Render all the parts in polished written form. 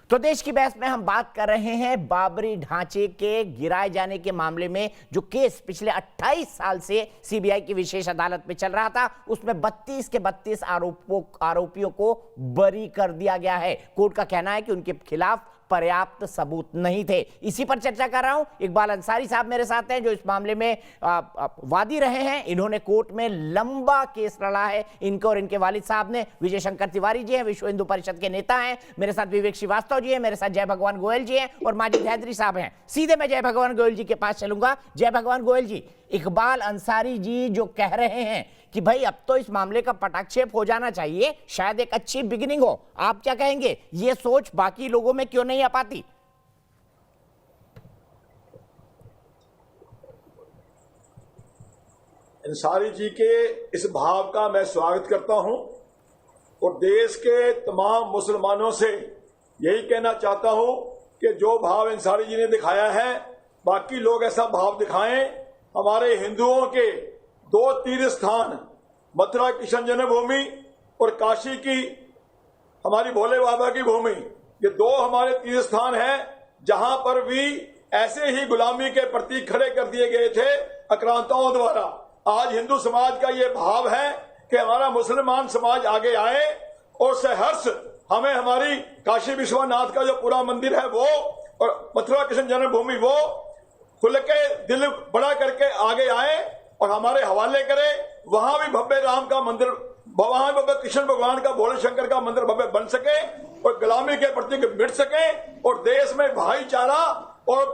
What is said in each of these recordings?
तो देश की बहस में हम बात कर रहे हैं बाबरी ढांचे के गिराए जाने के मामले में जो केस पिछले 28 साल से सीबीआई की विशेष अदालत में चल रहा था, उसमें 32 के 32 आरोपियों को बरी कर दिया गया है। कोर्ट का कहना है कि उनके खिलाफ पर्याप्त सबूत नहीं थे। इसी पर चर्चा कर रहा हूं। इकबाल अंसारी साहब मेरे साथ हैं जो इस मामले में वादी रहे हैं। इन्होंने कोर्ट में लंबा केस लड़ा है, इनको और इनके वालिद साहब ने। विजय शंकर तिवारी जी हैं, विश्व हिंदू परिषद के नेता हैं। मेरे साथ विवेक श्रीवास्तव जी हैं, मेरे साथ जय भगवान गोयल जी हैं और माजिद हैदरी साहब हैं। सीधे मैं जय भगवान गोयल जी के पास चलूंगा। जय भगवान गोयल जी, इकबाल अंसारी जी जो कह रहे हैं कि भाई अब तो इस मामले का पटाक्षेप हो जाना चाहिए, शायद एक अच्छी बिगिनिंग हो, आप क्या कहेंगे? ये सोच बाकी लोगों में क्यों नहीं आ पाती? अंसारी जी के इस भाव का मैं स्वागत करता हूं और देश के तमाम मुसलमानों से यही कहना चाहता हूं कि जो भाव अंसारी जी ने दिखाया है, बाकी लोग ऐसा भाव दिखाएं। हमारे हिंदुओं के 2 तीर्थ स्थान, मथुरा कृष्ण जन्मभूमि और काशी की हमारी भोले बाबा की भूमि, ये 2 हमारे तीर्थ स्थान हैं जहां पर भी ऐसे ही गुलामी के प्रतीक खड़े कर दिए गए थे आक्रांताओं द्वारा। आज हिंदू समाज का ये भाव है कि हमारा मुसलमान समाज आगे आए और सहर्ष हमें हमारी काशी विश्वनाथ का जो पूरा मंदिर है वो और मथुरा कृष्ण जन्मभूमि वो खुल के दिल बड़ा करके आगे आए और हमारे हवाले करे। वहां भी भव्य राम का मंदिर, वहां भी भव्य कृष्ण भगवान का, भोले शंकर का मंदिर भव्य बन सके और गुलामी के प्रतीक मिट सके और देश में भाईचारा और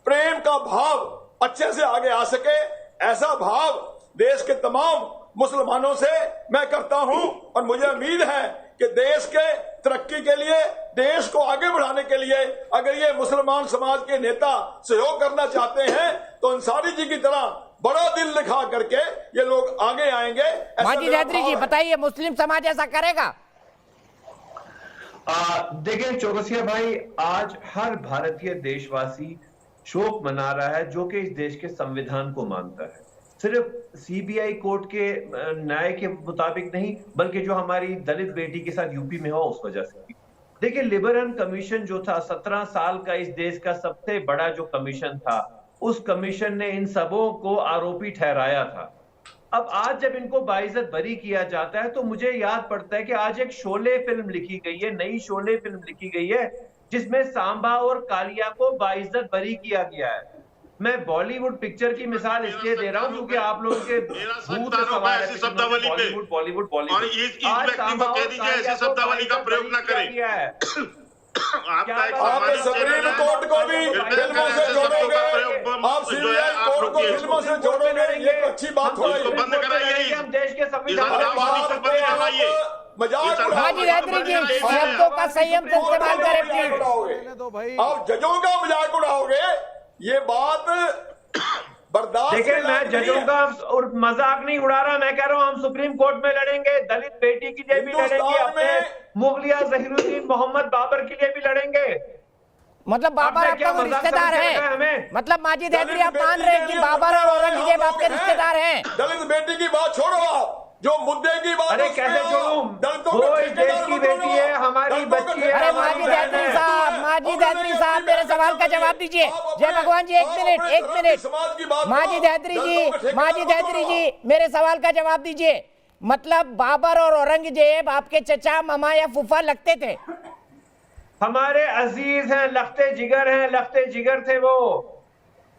प्रेम का भाव अच्छे से आगे आ सके। ऐसा भाव देश के तमाम मुसलमानों से मैं करता हूं और मुझे उम्मीद है कि देश के तरक्की के लिए, देश को आगे बढ़ाने के लिए अगर ये मुसलमान समाज के नेता सहयोग करना चाहते हैं तो अंसारी जी की तरह बड़ा दिल दिखा करके ये लोग आगे आएंगे। माजिद हैदरी जी बताइए, मुस्लिम समाज ऐसा करेगा? देखिए चौकसिया भाई, आज हर भारतीय देशवासी शोक मना रहा है जो कि इस देश के संविधान को मानता है। सिर्फ सीबीआई कोर्ट के न्याय के मुताबिक नहीं, बल्कि जो हमारी दलित बेटी के साथ यूपी में हुआ उस वजह से। देखिए लिबरल कमीशन जो था 17 साल का इस देश का सबसे बड़ा जो कमीशन था, उस कमीशन ने इन सबों को आरोपी ठहराया था। अब आज जब इनको बाइज्जत बरी किया जाता है तो मुझे याद पड़ता है कि आज एक शोले फिल्म लिखी गई है, नई शोले फिल्म लिखी गई है जिसमें सांबा और कालिया को बाइज्जत बरी किया गया है। मैं बॉलीवुड पिक्चर की मिसाल इसलिए दे रहा हूं क्योंकि आप लोगों के भूत सवाल है शब्दावली पे, बॉलीवुड और इस व्यक्ति को कह दीजिए ऐसी शब्दावली का प्रयोग न करें। आप सुप्रीम कोर्ट को भी फिल्मों से जोड़ोगे, आप सीबीआई कोर्ट को फिल्मों से जोड़ोगे, ये अच्छी बात हो रही है। बंद कराइए, हम देश के संविधान माजिद हैदरी जी शब्दों का संयम से इस्तेमाल करें प्लीज। आप जजों का मजाक उड़ाओगे, ये बात बर्दाश्त। देखिए मैं जजों का और मजाक नहीं उड़ा रहा, मैं कह रहा हूं हम सुप्रीम कोर्ट में लड़ेंगे, दलित बेटी के लिए भी लड़ेंगे, अपने मुगलिया जहीरुद्दीन मोहम्मद बाबर के लिए भी लड़ेंगे। मतलब बाबर आपका वो रिश्तेदार है? मतलब माजिद हैदरी आप मान रहे हैं कि बाबर और औरंगजेब आपके रिश्तेदार हैं? दलित बेटी की बात छोड़ो, आप जो मुद्दे की बात, अरे कैसे छोड़ूं? वो इस देश की बेटी है, हमारी बच्ची है। अरे माजिद हैदरी साहब, माजिद हैदरी साहब मेरे सवाल का जवाब दीजिए। जय भगवान जी एक मिनट, माजिद हैदरी जी मेरे सवाल का जवाब दीजिए। मतलब बाबर और औरंगजेब आपके चचा, मामा या फूफा लगते थे? हमारे अजीज हैं, लखते जिगर हैं, लखते जिगर थे वो,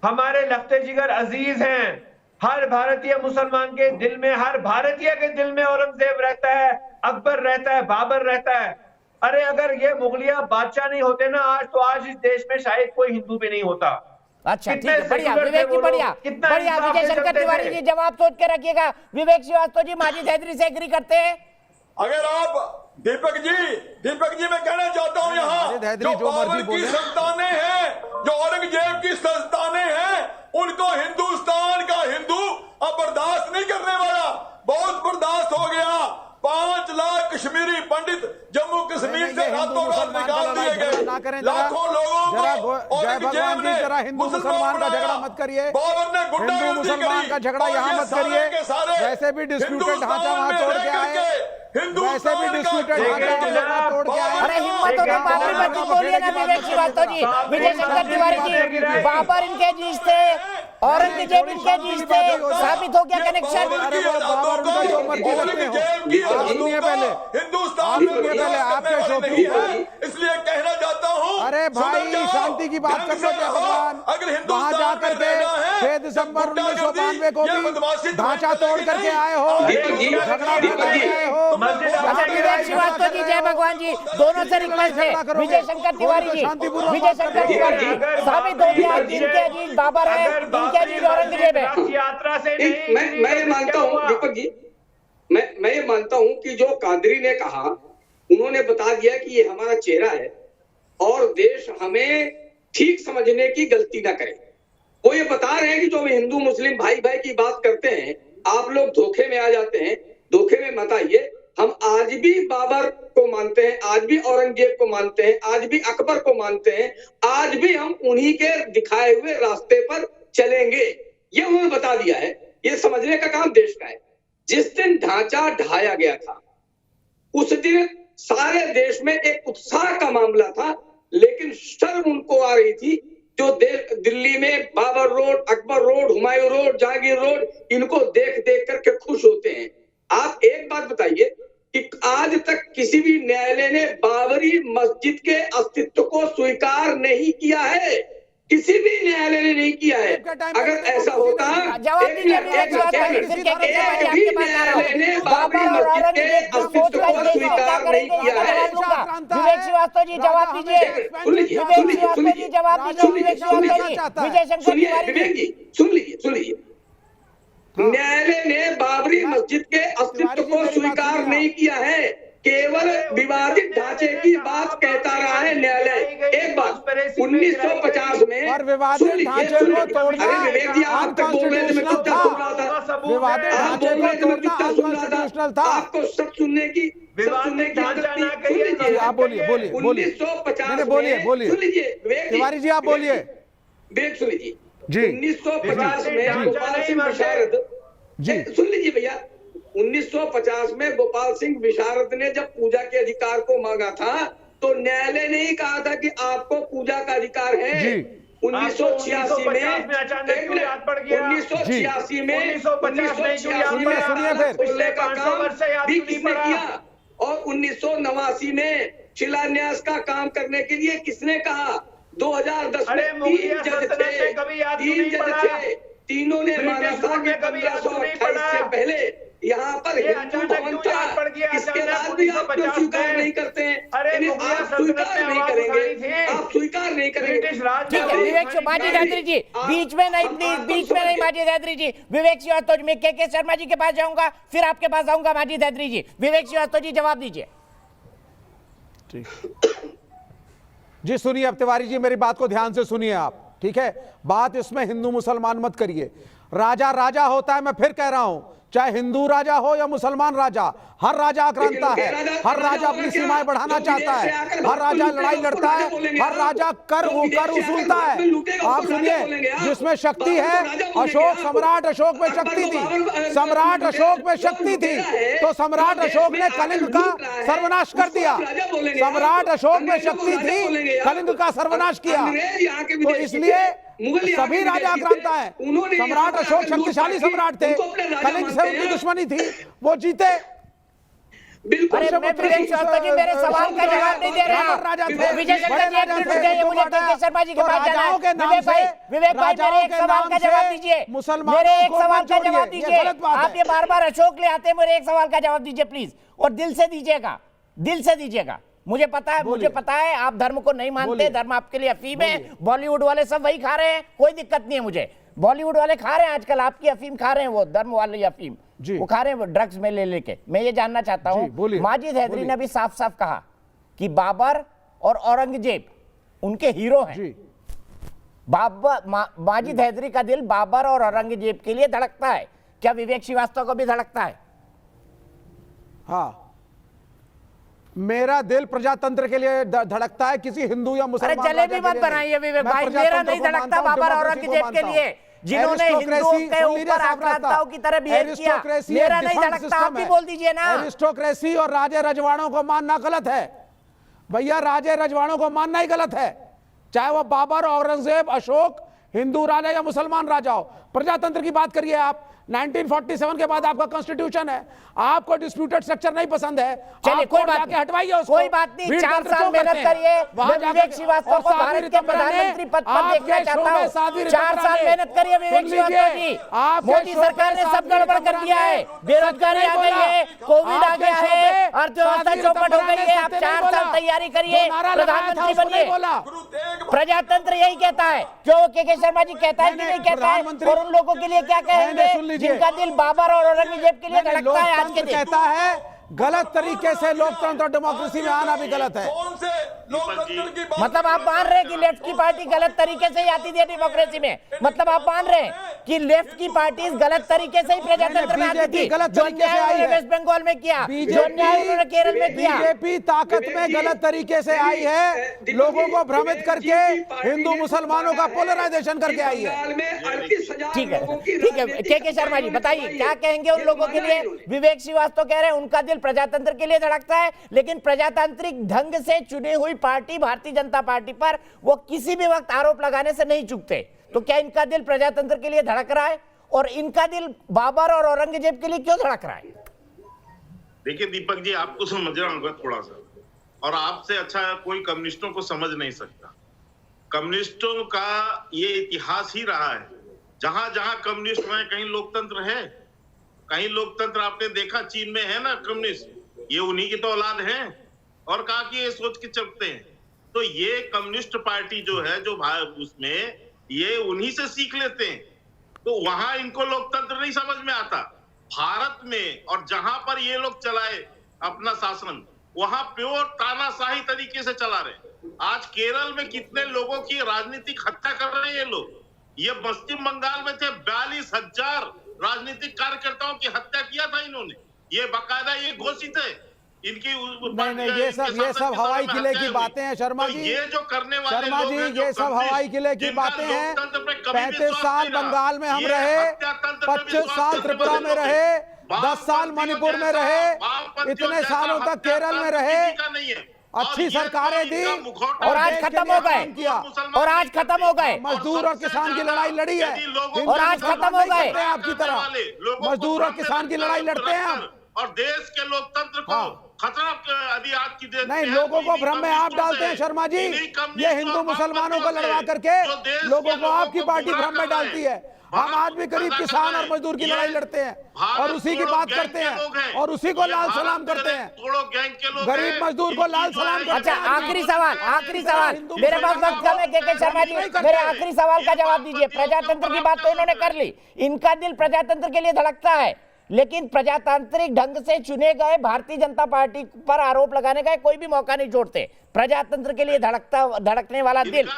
हमारे लखते जिगर अजीज हैं। हर भारतीय मुसलमान के दिल में, हर भारतीय के दिल में औरंगजेब रहता है, अकबर रहता है, बाबर रहता है। अरे अगर ये मुगलिया बादशाह नहीं होते ना आज, तो आज इस देश में शायद कोई हिंदू भी नहीं होता। अच्छा ठीक है, बढ़िया विवेक जी, बढ़िया। विजय शंकर तिवारी जी जवाब सोच के रखिएगा। विवेक श्रीवास्तव जी माजिद हैदरी से एग्री करते हैं? अगर आप दीपक जी मैं कहना चाहता हूं यहाँ जो बाबर की संतानें हैं, जो औरंगजेब की संतानें हैं, उनको हिंदुस्तान का हिंदू अब बर्दाश्त नहीं करने वाला। बहुत बर्दाश्त हो गया। 5 लाख कश्मीरी पंडित जम्मू कश्मीर से रातों रात निकाल दिए गए। लाखों लोगों को औरंगजेब ने हिंदू मुसलमान का झगड़ा मत करिए, बाबर ने हिंदू मुसलमान का झगड़ा यहाँ मत करिए। वैसे भी डिस्प्यूटेड ढांचा वहां छोड़ के आए, वैसे भी डिस्प्यूटेड ढांचा तोड़ के आए। अरे हिम्मत हो तो बाबरी मस्जिद बोलिए ना विवेक श्रीवास्तव जी, विजय शंकर तिवारी जी, बाबर इनके जीज थे, औरंगजेब इनके जीज थे, साबित हो गया कनेक्शन। अरे वो बाबर उनका जो मर्जी रखते हो, आप सुनिए पहले, हिंदुस्तान आपके शौकीन हैं। इसलिए कहना चाहता हूँ, अरे भाई शांति की बात कर लो जय भगवान। वहां जाकर के 6 दिसंबर 1992 को भी ढांचा तोड़ करके आए हो, झगड़ा करके आए हो। अच्छा विवेक श्रीवास्तव जी, जय भगवान जी, दोनों से रिक्वेस्ट है, विजय शंकर तिवारी जी, विजय शंकर तिवारी जी, साबित हो गया जिनके अजीज बाबर है, इनके अजीज औरंगजेब है। यात्रा से मैं ये मानता हूँ दीपक जी, मैं ये मानता हूँ कि जो कादरी ने कहा, उन्होंने बता दिया कि ये हमारा चेहरा है और देश हमें ठीक समझने की गलती ना करे। वो ये बता रहे हैं कि जो हिंदू मुस्लिम भाई भाई की बात करते हैं, आप लोग धोखे में आ जाते हैं। धोखे में मत आइए। हम आज भी बाबर को मानते हैं, आज भी औरंगजेब को मानते हैं, आज भी अकबर को मानते हैं, आज भी हम उन्हीं के दिखाए हुए रास्ते पर चलेंगे। ये उन्होंने बता दिया है। ये समझने का काम देश का है। जिस दिन ढांचा ढाया गया था, उस दिन सारे देश में एक उत्साह का मामला था, लेकिन शर्म उनको आ रही थी जो दिल्ली में Babar road, Akbar road, Humayun road, Jahangir road, इनको देख देख करके खुश होते हैं। आप एक बात बताइए कि आज तक किसी भी न्यायालय ने बाबरी मस्जिद के अस्तित्व को स्वीकार नहीं किया है। किसी भी न्यायालय ने नहीं किया है। अगर ऐसा होता, जवाब दीजिए विवेक श्रीवास्तव जी, फिर क्या कहते हैं, मैं आपके पास आ रहा हूं। बाबर और औरंगजेब को सोच कर देश में क्या करेंगे इसका जवाब दूंगा। विवेक श्रीवास्तव जी जवाब दीजिए, विवेक श्रीवास्तव जी जवाब दीजिए, विवेक श्रीवास्तव जी, विजय शंकर तिवारी जी सुन लीजिए। न्यायालय ने बाबरी मस्जिद के अस्तित्व को स्वीकार नहीं किया है, केवल विवादित ढांचे की बात कहता रहा है न्यायालय। एक बात 1950 में और विवादित ढांचे को तोड़ना विवेक जी आप तक बोल रहे थे, मैं चुपचाप सुन रहा था। विवादित ढांचे को तोड़ना अनकॉन्स्टिट्यूशनल था। आपको सब सुनने की आप बोलिए 1950 बोलिए सुन लीजिए तिवारी जी, आप बोलिए। विवेक सुन लीजिए जी 1950 में गोपाल सिंह विशारद जी सुन लीजिए भैया 1950 में गोपाल सिंह विशारद ने जब पूजा के अधिकार को मांगा था, तो न्यायालय ने ही कहा था कि आपको पूजा का अधिकार है। 1986 में 1986 में खुलने का काम भी किसने किया, और 1989 में शिलान्यास का काम करने के लिए किसने कहा। 2010 में 3 जज थे, तीनों ने माना था कि 1528 से पहले यहाँ पर हिंदू भवन था। इसके बाद भी आप क्यों स्वीकार नहीं करते हैं? आप स्वीकार नहीं करेंगे, आप स्वीकार नहीं करेंगे। ठीक है विवेक माजी धैत्री जी, बीच में नहीं प्लीज, बीच में नहीं माजी धैत्री जी। विवेक श्रीवास्तव जी, मैं के शर्मा जी के पास जाऊंगा, फिर आपके पास आऊंगा माजी धैत्री जी। विवेक श्रीवास्तव जी जवाब दीजिए। जी सुनिए, अब तिवारी जी मेरी बात को ध्यान से सुनिए आप, ठीक है। बात इसमें हिंदू मुसलमान मत करिए। राजा राजा होता है, मैं फिर कह रहा हूं, चाहे हिंदू राजा हो या मुसलमान राजा, हर राजा आक्रांता है, हर राजा अपनी सीमाएं बढ़ाना चाहता है, हर राजा लड़ाई लड़ता है, हर राजा कर वसूलता है। आप सुनिए, जिसमें शक्ति है, अशोक सम्राट अशोक में शक्ति थी, सम्राट अशोक में शक्ति थी, तो सम्राट अशोक ने कलिंग का सर्वनाश कर दिया। सम्राट अशोक में शक्ति थी, कलिंग का सर्वनाश किया। तो इसलिए सभी राजा आक्रांता है। सम्राट अशोक शक्तिशाली सम्राट थे, कलिंग से उनकी दुश्मनी थी, वो जीते। अरे मैं विवेक श्रीवास्तव जी, मेरे सवाल का जवाब नहीं दे रहे हैं। विजय शंकर जी एक मिनट रुक जाइए, मुझे के शर्मा जी के पास जाना है। विवेक भाई मेरे एक सवाल का जवाब दीजिए, मेरे एक सवाल का जवाब दीजिए। आप ये बार बार अशोक ले आते हैं, मेरे एक सवाल का जवाब दीजिए प्लीज, और दिल से दीजिएगा, दिल से दीजिएगा। मुझे पता है आप धर्म को नहीं मानते, धर्म आपके लिए अफीम है। बॉलीवुड वाले सब वही खा रहे हैं, कोई दिक्कत नहीं है मुझे। बॉलीवुड वाले खा रहे हैं आजकल, आपकी अफीम खा रहे हैं, वो धर्म वाले अफीम वो खा रहे हैं, वो ड्रग्स में ले लेके। मैं ये जानना चाहता हूँ, माजिद हैदरी ने भी साफ साफ कहा कि बाबर और औरंगजेब उनके हीरो हैं। माजिद हैदरी का दिल बाबर और औरंगजेब के लिए धड़कता है, क्या विवेक श्रीवास्तव को भी धड़कता है? हाँ, मेरा दिल प्रजातंत्र के लिए धड़कता है, किसी हिंदू या मुसलमान। अरे जलेबी मत बनाइए विवेक भाई, मेरा नहीं धड़कता बाबर औरंगजेब के लिए। जिन्होंने हिंदुओं के ऊपर आक्रांताओं की तरह बिहेव किया। मेरा नहीं धड़कता, आप भी बोल दीजिए ना। एरिस्टोक्रेसी और राजे रजवाड़ों को मानना गलत है भैया, राजे रजवाड़ों को मानना ही गलत है, चाहे वो बाबर, औरंगजेब, अशोक, हिंदू राजा या मुसलमान राजा हो। प्रजातंत्र की बात करिए आप, 1947 के बाद आपका कॉन्स्टिट्यूशन है, आपको डिस्प्यूटेड स्ट्रक्चर नहीं पसंद है, चलिए कोई बात नहीं, हटवाइए उसको। कोई बात नहीं, 4 साल मेहनत करिए। मैं विवेक श्रीवास्तव को भारत के प्रधानमंत्री पद पर देखना चाहता हूं। 4 साल मेहनत करिए विवेक श्रीवास्तव जी। मोदी सरकार ने सब गड़बड़ कर दिया है, बेरोजगारी आ गई है, कोविड आ गया है, अर्थव्यवस्था चौपट हो गई है। आप 4 साल तैयारी करिए, प्रधानमंत्री बनिए। प्रजातंत्र यही कहता है, क्यों के शर्मा जी कहता है कि नहीं कहता है? और उन लोगों के लिए क्या कहेंगे जिनका दिल बाबर और औरंगजेब के लिए धड़कता है? आज के दिन कहता है गलत तरीके से लोकतंत्र और डेमोक्रेसी में आना भी गलत है। मतलब आप मान रहे हैं कि लेफ्ट की पार्टी गलत तरीके से ही आती थी डेमोक्रेसी में? मतलब आप मान रहे हैं कि लेफ्ट की पार्टी गलत तरीके से ही प्रजातंत्र में आती थी? गलत जो तरीके से न्याय आई है, वेस्ट बंगाल में किया, जो न्याय उन्होंने केरल में किया। बीजेपी ताकत में गलत तरीके से आई है, लोगों को भ्रमित करके हिंदू मुसलमानों का पोलराइजेशन करके आई है। ठीक है, ठीक है, के शर्मा जी बताइए क्या कहेंगे उन लोगों के लिए? विवेक श्रीवास्तव कह रहे हैं उनका दिल प्रजातंत्र के लिए धड़कता है, लेकिन प्रजातांत्रिक ढंग से चुनी हुई पार्टी भारतीय जनता पार्टी पर वो किसी भी वक्त आरोप लगाने से नहीं चूकते। तो क्या इनका दिल प्रजातंत्र के लिए धड़क रहा है और इनका दिल बाबर और औरंगजेब के लिए क्यों धड़क रहा है? देखिए दीपक जी, आपको समझना होगा थोड़ा सा, और आपसे अच्छा कोई कम्युनिस्टों को समझ नहीं सकता। कम्युनिस्टों का ये इतिहास ही रहा है, जहां जहां कम्युनिस्ट हुए कहीं लोकतंत्र है, कहीं लोकतंत्र आपने देखा चीन में है ना कम्युनिस्ट, ये उन्हीं की तो औलाद है, और कहा कि ये सोच के चलते हैं। तो ये कम्युनिस्ट पार्टी जो है जो उसमें ये उन्हीं से सीख लेते हैं, तो वहां इनको लोकतंत्र नहीं समझ में आता। भारत में और जहां पर ये लोग चलाए अपना शासन, वहां प्योर तानाशाही तरीके से चला रहे। आज केरल में कितने लोगों की राजनीतिक हत्या कर रहे हैं ये लोग। ये पश्चिम बंगाल में थे 42,000 राजनीतिक कार्यकर्ताओं की हत्या किया था इन्होंने, ये बाकायदा ये घोषित है इनकी। नहीं, ये सब हवाई किले की बातें हैं शर्मा जी। ये जो करने वाले शर्मा जी, ये सब हवाई किले की बातें हैं। 35 साल बंगाल में हम रहे, 25 साल त्रिपुरा में रहे, 10 साल मणिपुर में रहे, इतने सालों तक केरल में रहे, अच्छी सरकारें दी और आज खत्म हो गए, और आज खत्म हो गए। मजदूर और किसान की लड़ाई लड़ी है और आज खत्म हो गए। आपकी तरह मजदूर और किसान की लड़ाई लड़ते हैं हम, और देश के लोकतंत्र को खतरा यदि आज की देश नहीं, लोगों को भ्रम में आप डालते हैं शर्मा जी। ये हिंदू मुसलमानों को लड़वा करके लोगों को आपकी पार्टी भ्रम में डालती है। हम आज भी गरीब किसान और मजदूर की लड़ाई लड़ते हैं और उसी की बात करते हैं और उसी को लाल सलाम करते हैं। गरीब मजदूर को लाल सलाम करते हैं। अच्छा, आखिरी सवाल मेरे पास वक्त कम है। के शर्मा जी, मेरे आखिरी सवाल का जवाब दीजिए। प्रजातंत्र की बात तो इन्होंने कर ली, इनका दिल प्रजातंत्र के लिए धड़कता है, लेकिन प्रजातांत्रिक ढंग से चुने गए भारतीय जनता पार्टी पर आरोप लगाने का कोई भी मौका नहीं छोड़ते। प्रजातंत्र के लिए धड़कने वाला दिल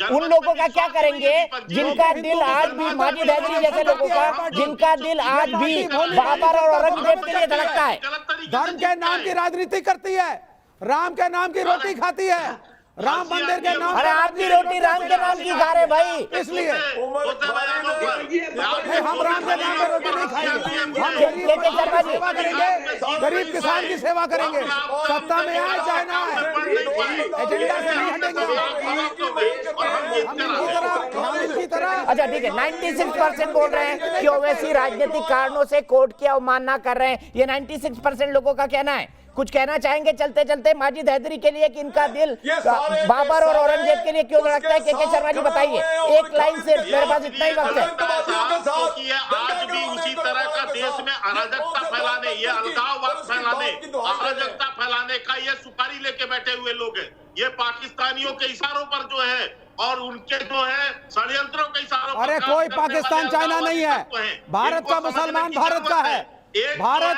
उन लोगों का क्या करेंगे जिनका दिल आज भी माजिद हैदरी जैसे लोगों का, जिनका दिल आज भी बाबर और औरंगजेब के लिए धड़कता है। धर्म के नाम की राजनीति करती है, राम के नाम की रोटी खाती है, राम मंदिर के नाम। अरे आप भी रोटी राम के नाम की खा रहे भाई, इसलिए हम राम के नाम पर रोटी नहीं खाएंगे, हम सेवा करेंगे, गरीब किसान की सेवा करेंगे, सत्ता में आए चाहे ना आए, एजेंडा से नहीं हटेंगे हम इनकी तरह। अच्छा ठीक है, 96% बोल रहे हैं कि ओवैसी राजनीतिक कारणों से कोर्ट की अवमानना कर रहे हैं, ये 96% लोगों का कहना है। कुछ कहना चाहेंगे चलते चलते माजिद हैदरी के लिए कि इनका दिल बाबर और औरंगजेब के लिए क्यों धड़कता है? के शर्मा जी बताइए, एक लाइन सिर्फ, मेरे पास इतना ही वक्त है। आज भी उसी तरह का देश में अराजकता फैलाने, ये अलगाववाद फैलाने, अराजकता फैलाने का ये सुपारी लेके बैठे हुए लोग हैं। ये पाकिस्तानियों के इशारों पर जो है और उनके जो है षड्यंत्रों के इशारों पर। अरे कोई पाकिस्तान चाइना नहीं है, भारत का मुसलमान भारत का है, भारत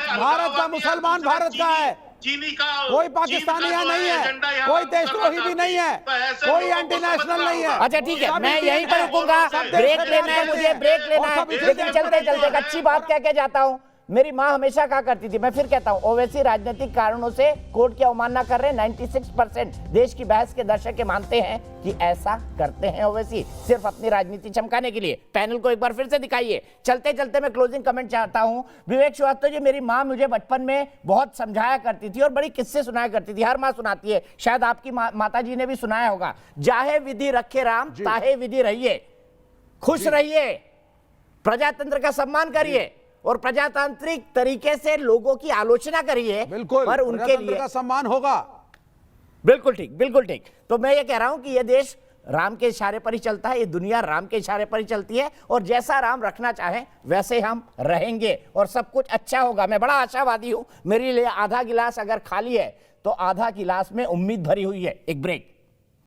का मुसलमान भारत का है, चीनी का कोई पाकिस्तानी यहाँ नहीं है, कोई देशद्रोही भी नहीं है, कोई एंटी नेशनल नहीं है। अच्छा ठीक है, मैं यहीं पर रुकूंगा, ब्रेक लेना है मुझे, ब्रेक लेना है, लेकिन चलते चलते एक अच्छी बात कह के जाता हूँ। मेरी माँ हमेशा कहा करती थी, मैं फिर कहता हूं, ओवैसी राजनीतिक कारणों से कोर्ट की अवमानना कर रहे हैं। 96% देश की बहस के दर्शक ये मानते हैं कि ऐसा करते हैं ओवैसी सिर्फ अपनी राजनीति चमकाने के लिए। पैनल को एक बार फिर से दिखाइए। चलते चलते मैं क्लोजिंग कमेंट चाहता हूं। विवेक श्रीवास्तव जी, मेरी माँ मुझे बचपन में बहुत समझाया करती थी और बड़ी किस्से सुनाया करती थी। हर माँ सुनाती है, शायद आपकी माता जी ने भी सुनाया होगा। जाहे विधि रखे राम, ताहे विधि रहिए, खुश रहिए, प्रजातंत्र का सम्मान करिए और प्रजातांत्रिक तरीके से लोगों की आलोचना करिए, बिल्कुल, पर उनके लिए का सम्मान होगा। बिल्कुल ठीक, बिल्कुल ठीक। तो मैं ये कह रहा हूं कि ये देश राम के इशारे पर ही चलता है, ये दुनिया राम के इशारे पर ही चलती है, और जैसा राम रखना चाहे वैसे हम रहेंगे और सब कुछ अच्छा होगा। मैं बड़ा आशावादी हूं। मेरे लिए आधा गिलास अगर खाली है तो आधा गिलास में उम्मीद भरी हुई है। एक ब्रेक।